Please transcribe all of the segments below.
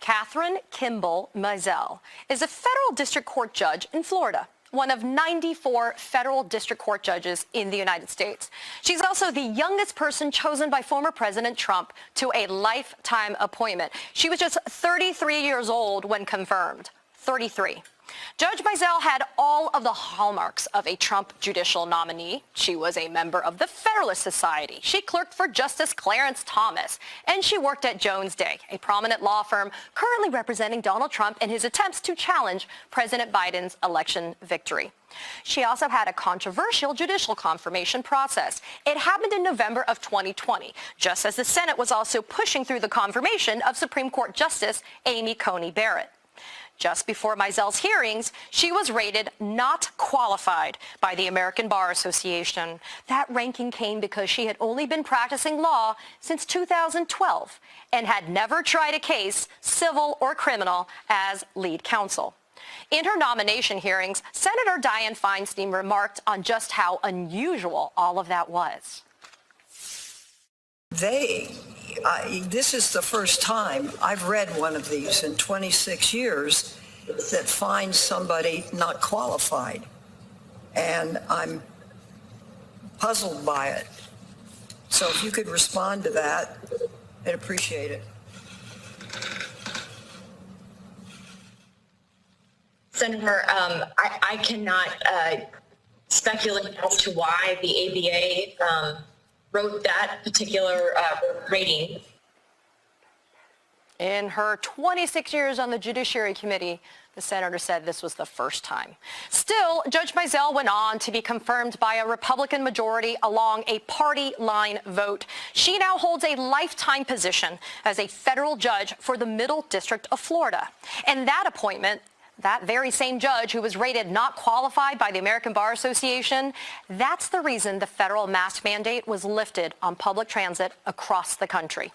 Catherine Kimball Mizell is a federal district court judge in Florida, one of 94 federal district court judges in the United States. She's also the youngest person chosen by former President Trump to a lifetime appointment. She was just 33 years old when confirmed. 33. Judge Mizell had all of the hallmarks of a Trump judicial nominee. She was a member of the Federalist Society. She clerked for Justice Clarence Thomas, and she worked at Jones Day, a prominent law firm currently representing Donald Trump in his attempts to challenge President Biden's election victory. She also had a controversial judicial confirmation process. It happened in November of 2020, just as the Senate was also pushing through the confirmation of Supreme Court Justice Amy Coney Barrett. Just before Mizell's hearings, she was rated not qualified by the American Bar Association. That ranking came because she had only been practicing law since 2012 and had never tried a case, civil or criminal, as lead counsel. In her nomination hearings, Senator Dianne Feinstein remarked on just how unusual all of that was. This is the first time I've read one of these in 26 years that finds somebody not qualified. And I'm puzzled by it. So if you could respond to that, I'd appreciate it. Senator, I cannot speculate as to why the ABA wrote that particular rating. In her 26 years on the Judiciary Committee, the senator said this was the first time. Still, Judge Mizell went on to be confirmed by a Republican majority along a party line vote. She now holds a lifetime position as a federal judge for the Middle District of Florida. And that appointment, that very same judge who was rated not qualified by the American Bar Association, that's the reason the federal mask mandate was lifted on public transit across the country.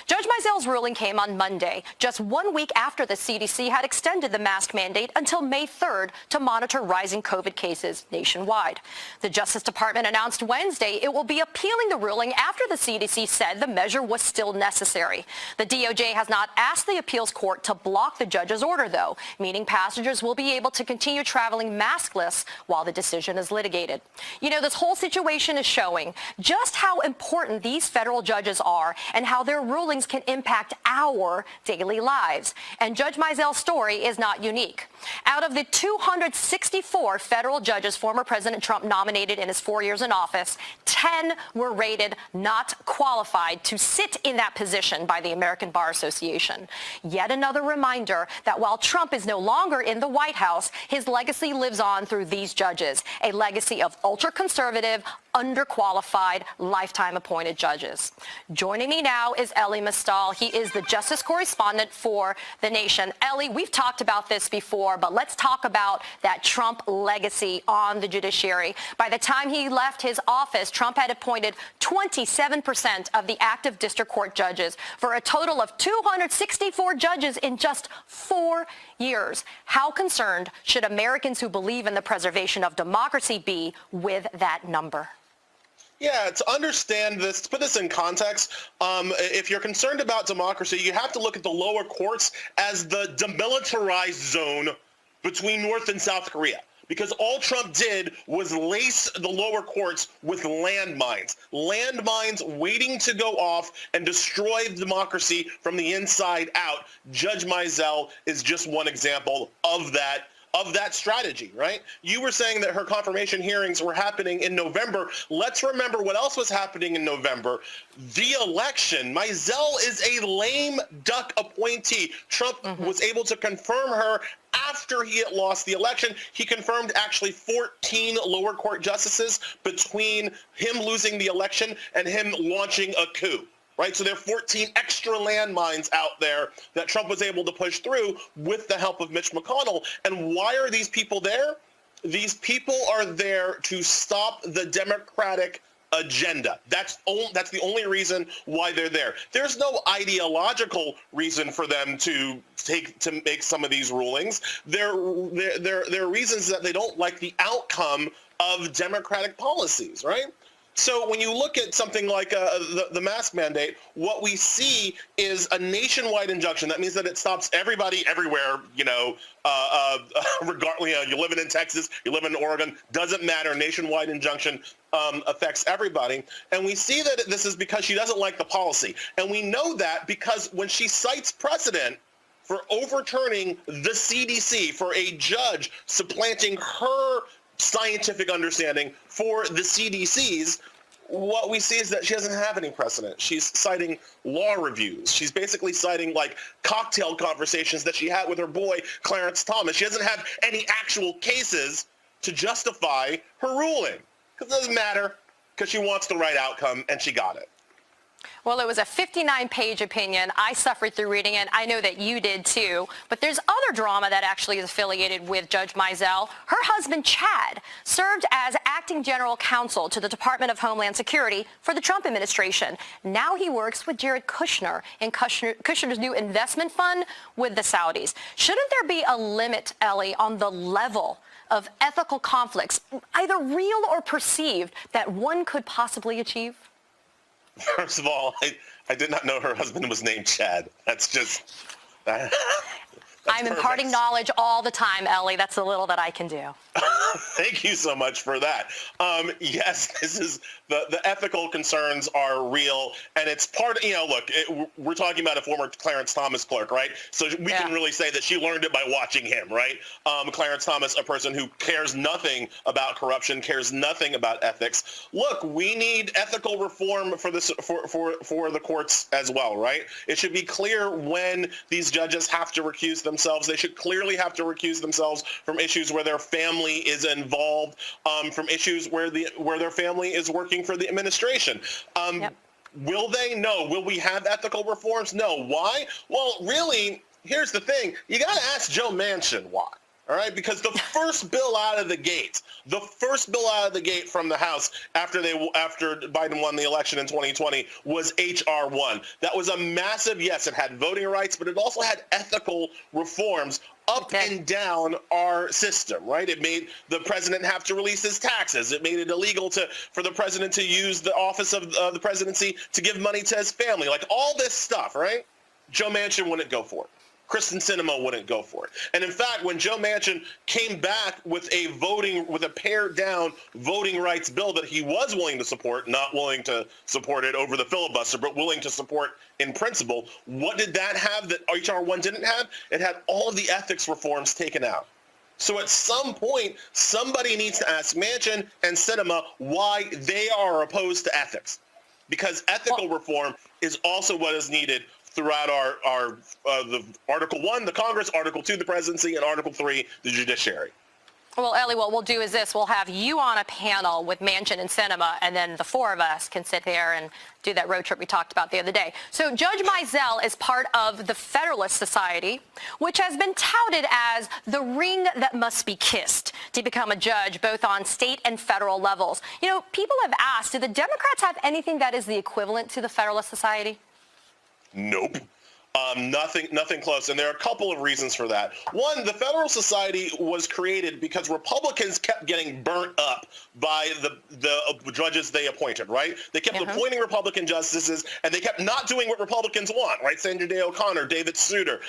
Judge Mizell's ruling came on Monday, just 1 week after the CDC had extended the mask mandate until May 3rd to monitor rising COVID cases nationwide. The Justice Department announced Wednesday it will be appealing the ruling after the CDC said the measure was still necessary. The DOJ has not asked the appeals court to block the judge's order, though, meaning passengers will be able to continue traveling maskless while the decision is litigated. You know, this whole situation is showing just how important these federal judges are and how their rulings can impact our daily lives. And Judge Mizell's story is not unique. Out of the 264 federal judges former President Trump nominated in his 4 years in office, 10 were rated not qualified to sit in that position by the American Bar Association. Yet another reminder that while Trump is no longer in the White House, his legacy lives on through these judges, a legacy of ultra-conservative, underqualified, lifetime appointed judges. Joining me now is Elie Mystal. He is the justice correspondent for The Nation. Elie, we've talked about this before, but let's talk about that Trump legacy on the judiciary. By the time he left his office, Trump had appointed 27% of the active district court judges for a total of 264 judges in just 4 years. How concerned should Americans who believe in the preservation of democracy be with that number? Yeah, to understand this, to put this in context, if you're concerned about democracy, you have to look at the lower courts as the demilitarized zone between North and South Korea. Because all Trump did was lace the lower courts with landmines waiting to go off and destroy democracy from the inside out. Judge Mizell is just one example of that strategy, right? You were saying that her confirmation hearings were happening in November. Let's remember what else was happening in November. The election. Mizell is a lame duck appointee. Trump was able to confirm her after he had lost the election. He confirmed actually 14 lower court justices between him losing the election and him launching a coup. Right, so there are 14 extra landmines out there that Trump was able to push through with the help of Mitch McConnell. And why are these people there? These people are there to stop the Democratic agenda. That's the only reason why they're there. There's no ideological reason for them to make some of these rulings. There are reasons that they don't like the outcome of Democratic policies, right? So when you look at something like the mask mandate, what we see is a nationwide injunction. That means that it stops everybody everywhere, regardless, you're living in Texas, you're living in Oregon, doesn't matter. Nationwide injunction affects everybody. And we see that this is because she doesn't like the policy. And we know that because when she cites precedent for overturning the CDC, for a judge supplanting her scientific understanding for the CDC's, what we see is that she doesn't have any precedent. She's citing law reviews. She's basically citing like cocktail conversations that she had with her boy, Clarence Thomas. She doesn't have any actual cases to justify her ruling. Because it doesn't matter, because she wants the right outcome, and she got it. Well, it was a 59-page opinion. I suffered through reading it. I know that you did too. But there's other drama that actually is affiliated with Judge Mizell. Her husband, Chad, served as acting general counsel to the Department of Homeland Security for the Trump administration. Now he works with Jared Kushner in Kushner's new investment fund with the Saudis. Shouldn't there be a limit, Ellie, on the level of ethical conflicts, either real or perceived, that one could possibly achieve? First of all, I did not know her husband was named Chad. That's just... I'm imparting knowledge all the time, Ellie. That's a little that I can do. Thank you so much for that. Yes, this is the ethical concerns are real, and it's part. Look, we're talking about a former Clarence Thomas clerk, right? So we can really say that she learned it by watching him, right? Clarence Thomas, a person who cares nothing about corruption, cares nothing about ethics. Look, we need ethical reform for this for the courts as well, right? It should be clear when these judges have to recuse themselves. They should clearly have to recuse themselves from issues where their family is involved, from issues where their family is working for the administration. Will they? No. Will we have ethical reforms? No. Why? Well, really, here's the thing. You got to ask Joe Manchin why. All right, because the first bill out of the gate from the House after Biden won the election in 2020 was H.R. 1. That was a massive, yes, it had voting rights, but it also had ethical reforms up and down our system, right? It made the president have to release his taxes. It made it illegal for the president to use the office of the presidency to give money to his family, like all this stuff, right? Joe Manchin wouldn't go for it. Kristen Sinema wouldn't go for it. And in fact, when Joe Manchin came back with a pared down voting rights bill that he was willing to support, not willing to support it over the filibuster, but willing to support in principle, what did that have that H.R. 1 didn't have? It had all of the ethics reforms taken out. So at some point, somebody needs to ask Manchin and Sinema why they are opposed to ethics. Because ethical reform is also what is needed throughout the Article 1, the Congress, Article 2, the presidency, and Article 3, the judiciary. Well, Ellie, what we'll do is this. We'll have you on a panel with Manchin and Sinema, and then the four of us can sit there and do that road trip we talked about the other day. So Judge Mizell is part of the Federalist Society, which has been touted as the ring that must be kissed to become a judge, both on state and federal levels. People have asked, do the Democrats have anything that is the equivalent to the Federalist Society? Nope. Nothing close. And there are a couple of reasons for that. One, the Federal Society was created because Republicans kept getting burnt up by the judges they appointed, right? They kept appointing Republican justices, and they kept not doing what Republicans want, right? Sandra Day O'Connor, David Souter,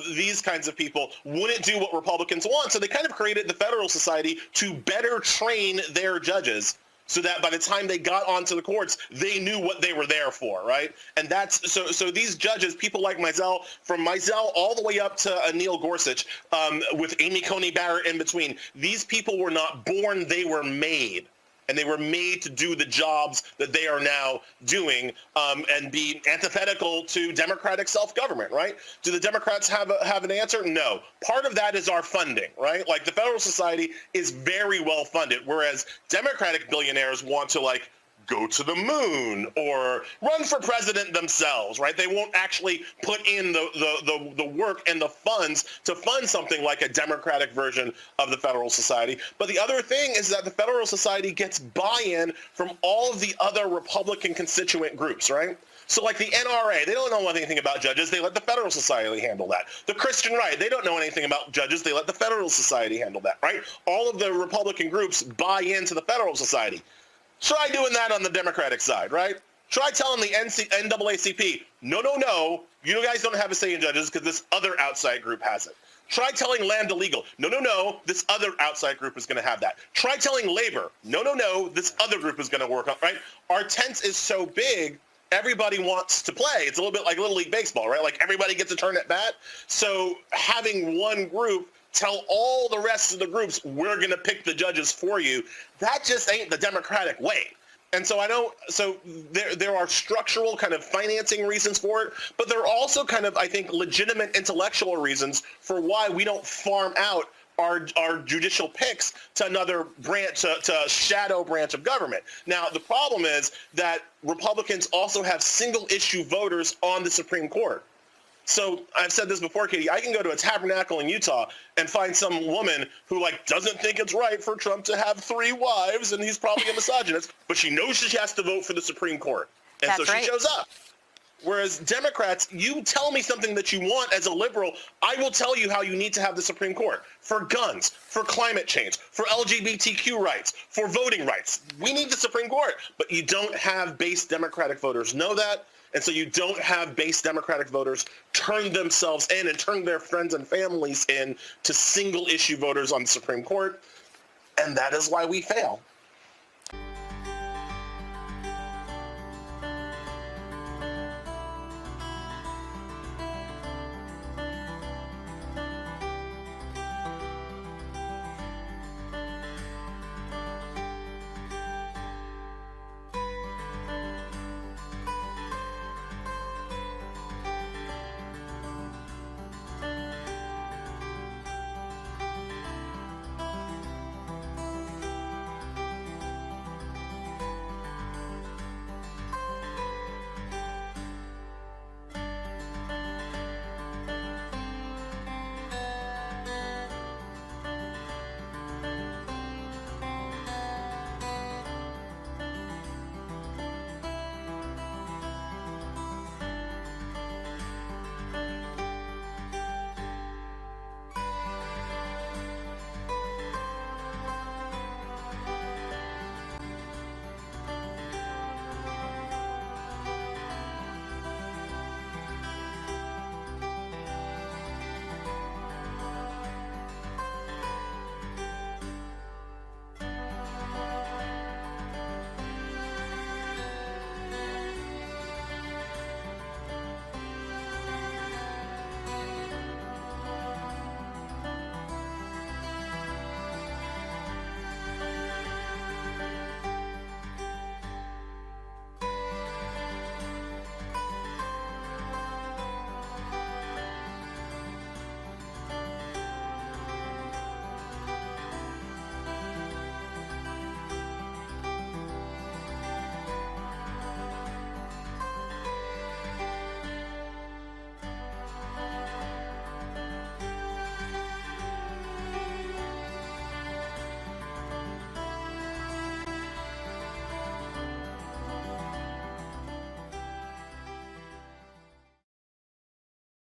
these kinds of people wouldn't do what Republicans want. So they kind of created the Federal Society to better train their judges, so that by the time they got onto the courts, they knew what they were there for, right? And that's so these judges, people like Mizell, from Mizell all the way up to Neil Gorsuch, with Amy Coney Barrett in between, these people were not born, they were made. And they were made to do the jobs that they are now doing, and be antithetical to democratic self-government, right? Do the Democrats have an answer? No. Part of that is our funding, right? Like the Federal Society is very well funded, whereas Democratic billionaires want to go to the moon or run for president themselves, right? They won't actually put in the work and the funds to fund something like a democratic version of the Federal Society. But the other thing is that the Federal Society gets buy-in from all of the other Republican constituent groups, right? So like the NRA, they don't know anything about judges. They let the Federal Society handle that. The Christian right, they don't know anything about judges. They let the Federal Society handle that, right? All of the Republican groups buy into the Federal Society. Try doing that on the Democratic side, right? Try telling the NAACP, no, you guys don't have a say in judges because this other outside group has it. Try telling Lambda Legal, no, this other outside group is going to have that. Try telling labor, no, this other group is going to work on, right? Our tent is so big, everybody wants to play. It's a little bit like Little League Baseball, right? Like everybody gets a turn at bat. So having one group tell all the rest of the groups, we're going to pick the judges for you, that just ain't the Democratic way. And so there are structural kind of financing reasons for it, but there are also kind of, I think, legitimate intellectual reasons for why we don't farm out our judicial picks to another branch, to a shadow branch of government. Now, the problem is that Republicans also have single issue voters on the Supreme Court. So I've said this before, Katie, I can go to a tabernacle in Utah and find some woman who doesn't think it's right for Trump to have 3 wives, and he's probably a misogynist, but she knows she has to vote for the Supreme Court. And That's so right. she shows up. Whereas Democrats, you tell me something that you want as a liberal, I will tell you how you need to have the Supreme Court. For guns, for climate change, for LGBTQ rights, for voting rights. We need the Supreme Court, but you don't have base Democratic voters know that. And so you don't have base Democratic voters turn themselves in and turn their friends and families in to single issue voters on the Supreme Court. And that is why we fail.